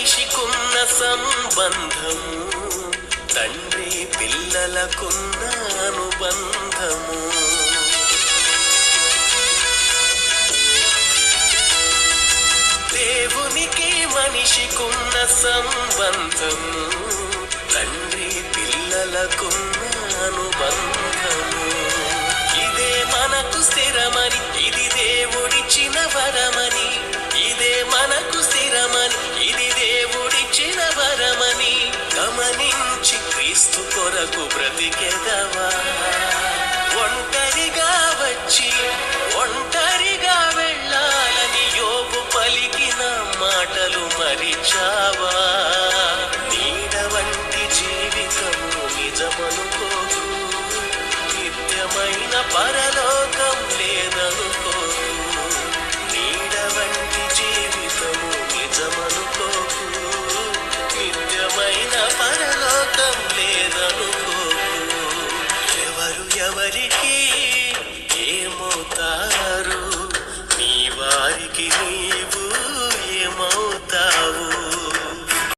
మనిషికున్న సంబంధము, తండ్రి పిల్లలకున్న అనుబంధము. దేవునికి మనిషికున్న సంబంధము, తండ్రి పిల్లలకున్న అనుబంధము. ఇదే మనకు స్థిరమని, ఇది దేవుడిచ్చిన వరమని. ఇదే మనకు స్థిరమని, ఇది దేవుడిచ్చిన వరమని. గమనించి క్రీస్తు కొరకు బ్రతికెదవా? ఒంటరిగా వచ్చి ఒంటరిగా వెళ్ళాలని యోబు పలికిన మాటలు మరిచావా? నీడ వంటి జీవితము నిజమనుకోకు, నిత్యమైన పరలోకం లేదనుకోకు. నీడ వంటి జీవితము నిజమనుకోకు, నిత్యమైన పరలోకం లేదనుకోకు. ఎవరు ఎవరికి ఏమవుతారు, నీ వారికి నీవు